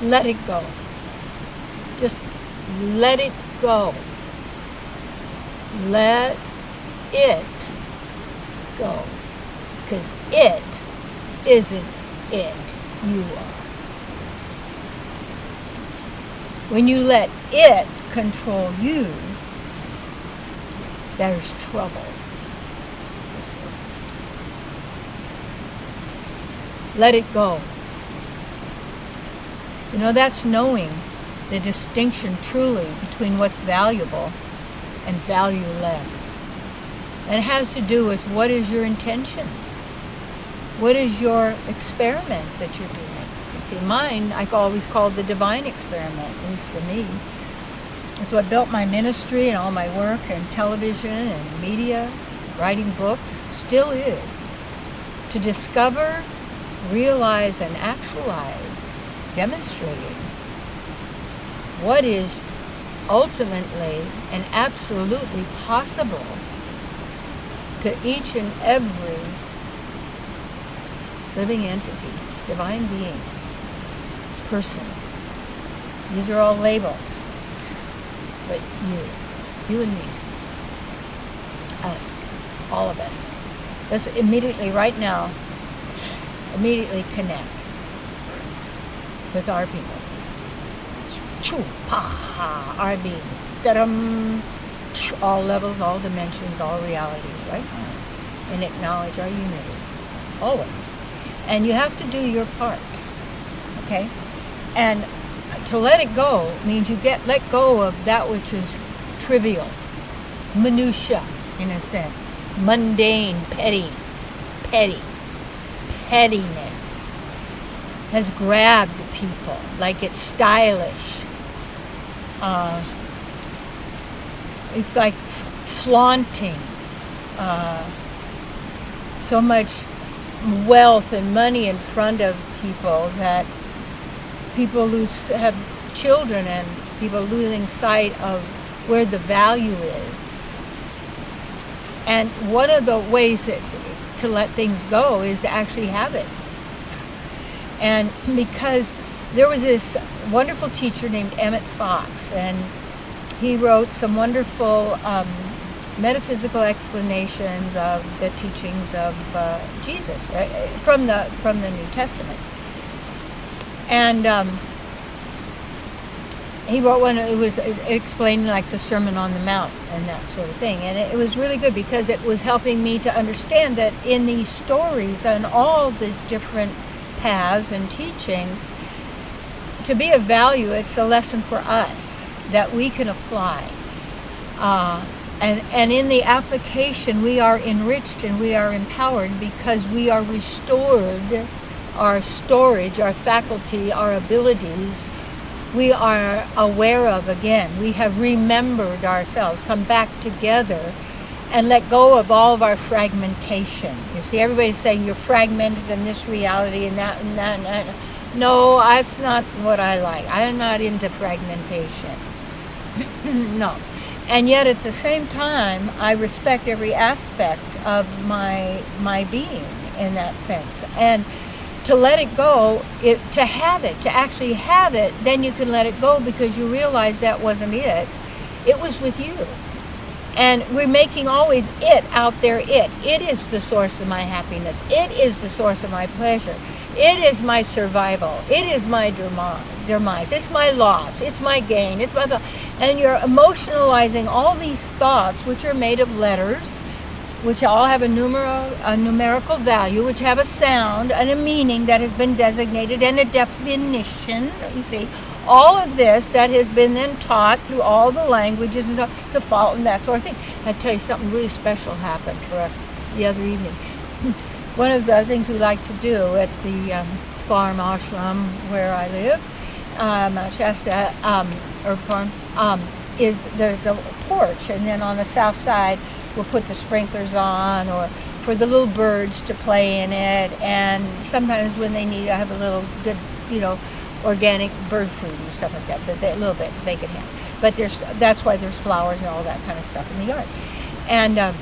let it go. Just let it go. Let it go. Because it isn't it. You are. When you let it control you, there's trouble. Let it go. You know, that's knowing the distinction truly between what's valuable and valueless. And it has to do with what is your intention? What is your experiment that you're doing? You see, mine, I always called the divine experiment, at least for me. It's what built my ministry and all my work and television and media, writing books, still is. To discover, realize, and actualize, demonstrating what is ultimately and absolutely possible to each and every living entity, divine being, person. These are all labels. But you and me, us, all of us. Let's immediately, right now, connect with our people. Our beings. Da-dum. All levels, all dimensions, all realities, right? And acknowledge our unity. Always. And you have to do your part. Okay? And to let it go means you let go of that which is trivial, minutia, in a sense, mundane, pettiness has grabbed people like it's stylish. It's like flaunting so much wealth and money in front of people that people have children and people losing sight of where the value is. And one of the ways to let things go is to actually have it. And because there was this wonderful teacher named Emmett Fox, and he wrote some wonderful metaphysical explanations of the teachings of Jesus, right? from the New Testament. And he wrote one, it was explaining like the Sermon on the Mount and that sort of thing. And it was really good because it was helping me to understand that in these stories and all these different paths and teachings, to be of value, it's a lesson for us that we can apply. And in the application, we are enriched and we are empowered because we are restored, our storage, our faculty, our abilities, we are aware of again. We have remembered ourselves, come back together, and let go of all of our fragmentation. You see, everybody's saying you're fragmented in this reality and that and that and that. No, that's not what I like. I'm not into fragmentation. No. And yet at the same time, I respect every aspect of my being in that sense. And to let it go, to have it, to actually have it, then you can let it go because you realize that wasn't it. It was with you. And we're making always it out there it. It is the source of my happiness. It is the source of my pleasure. It is my survival. It is my demise. It's my loss. It's my gain. It's my... And you're emotionalizing all these thoughts, which are made of letters, which all have a numerical value, which have a sound and a meaning that has been designated and a definition, you see. All of this that has been then taught through all the languages and stuff to follow and that sort of thing. I'll tell you something really special happened for us the other evening. One of the things we like to do at the farm ashram where I live, Mount Shasta, or farm, is there's a porch, and then on the south side we'll put the sprinklers on, or for the little birds to play in it, and sometimes when they need, I have a little good, organic bird food and stuff like that, so a little bit they can have. But that's why there's flowers and all that kind of stuff in the yard. And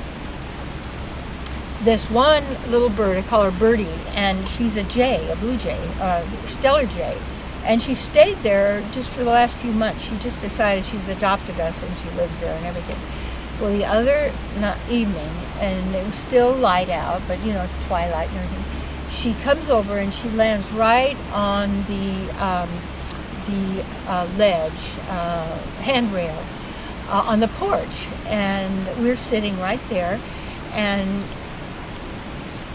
this one little bird, I call her Birdie, and she's a jay, a blue jay, stellar jay, And she stayed there just for the last few months. She just decided she's adopted us and she lives there and everything. Well, the other evening, and it was still light out, but you know, twilight and everything, she comes over and she lands right on the ledge, handrail, on the porch. And we're sitting right there, and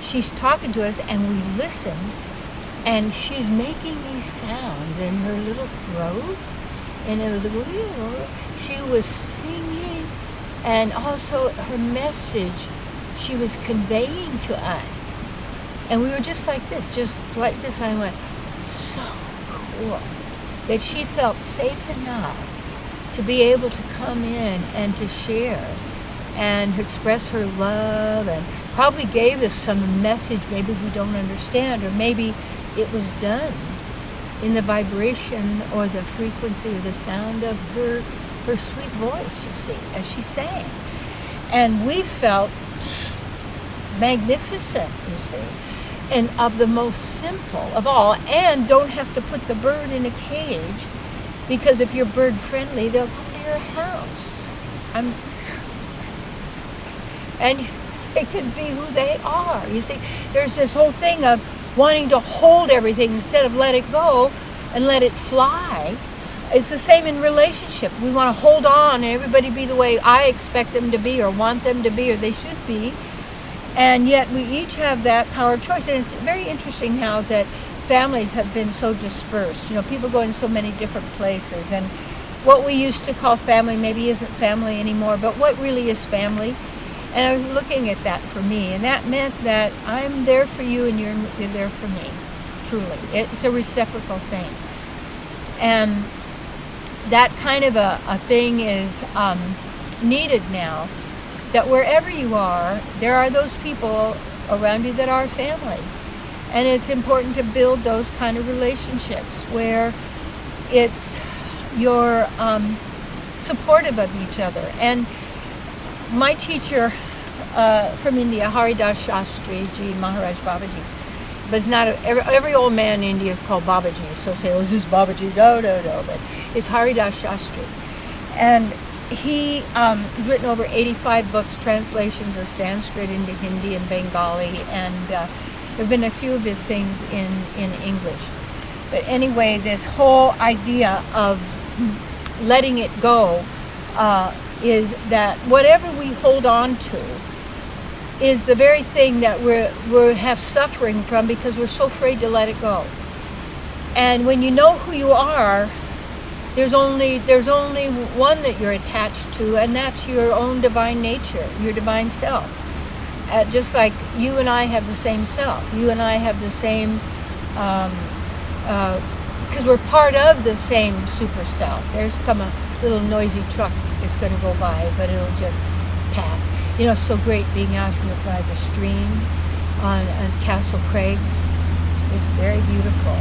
she's talking to us, and we listen, and she's making these sounds in her little throat, and it was she was singing, and also her message she was conveying to us, and we were just like this, and I went, so cool that she felt safe enough to be able to come in and to share and express her love, and probably gave us some message maybe we don't understand, or maybe it was done in the vibration or the frequency or the sound of her sweet voice, you see, as she sang. And we felt magnificent, you see, and of the most simple of all, and don't have to put the bird in a cage, because if you're bird friendly, they'll come to your house. And they can be who they are. You see, there's this whole thing of wanting to hold everything instead of let it go and let it fly. It's the same in relationship. We want to hold on and everybody be the way I expect them to be or want them to be or they should be. And yet we each have that power of choice. And it's very interesting how that families have been so dispersed. You know, people go in so many different places. And what we used to call family maybe isn't family anymore. But what really is family? And I was looking at that for me. And that meant that I'm there for you and you're there for me. Truly. It's a reciprocal thing. And that kind of a thing is needed now. That wherever you are, there are those people around you that are family. And it's important to build those kind of relationships where it's you're supportive of each other. And my teacher from India, Haridas Shastri Ji, Maharaj Babaji, but it's not, every old man in India is called Babaji, so say, oh, is this Babaji? No, but it's Haridas Shastri. And he has written over 85 books, translations of Sanskrit into Hindi and Bengali, and there have been a few of his things in English. But anyway, this whole idea of letting it go is that whatever we hold on to is the very thing that we have suffering from because we're so afraid to let it go. And when you know who you are, there's only one that you're attached to, and that's your own divine nature, your divine self. Just like you and I have the same self. You and I have the same, because we're part of the same super self. There's come a little noisy truck that's going to go by, but it'll just pass. You know, it's so great being out here by the stream on Castle Craigs. It's very beautiful.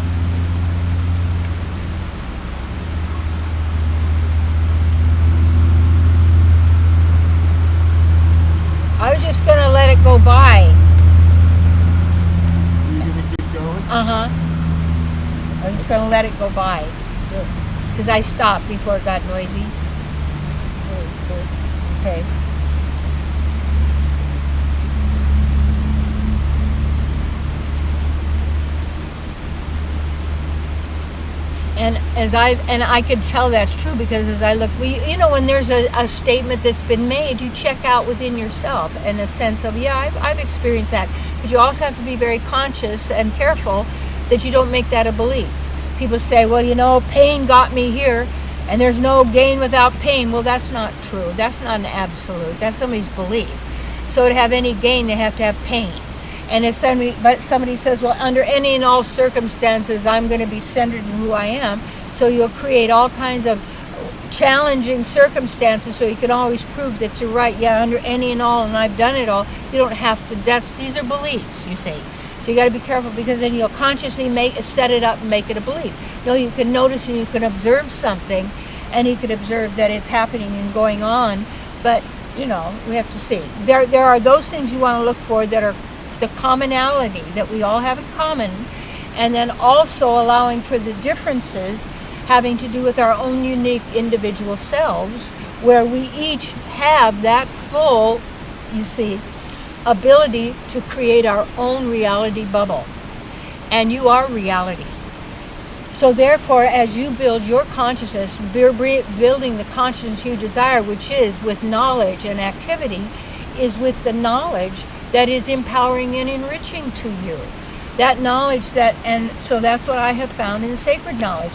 I was just going to let it go by. You're going to keep going? I was just going to let it go by. Because I stopped before it got noisy. Okay. And I could tell that's true because as I look, you know, when there's a statement that's been made, you check out within yourself in a sense of, yeah, I've experienced that. But you also have to be very conscious and careful that you don't make that a belief. People say, well, you know, pain got me here, and there's no gain without pain. Well, that's not true. That's not an absolute. That's somebody's belief. So to have any gain, they have to have pain. And if somebody says, well, under any and all circumstances, I'm going to be centered in who I am, so you'll create all kinds of challenging circumstances so you can always prove that you're right. Yeah, under any and all, and I've done it all. You don't have to. These are beliefs, you see. So you got to be careful because then you'll consciously set it up and make it a belief. No, you can notice and you can observe something, and you can observe that it's happening and going on. But you know, we have to see. There are those things you want to look for that are the commonality that we all have in common, and then also allowing for the differences having to do with our own unique individual selves, where we each have that full, you see, ability to create our own reality bubble. And you are reality. So therefore, as you build your consciousness, building the consciousness you desire, which is with knowledge and activity, is with the knowledge that is empowering and enriching to you. That knowledge and so that's what I have found in sacred knowledge.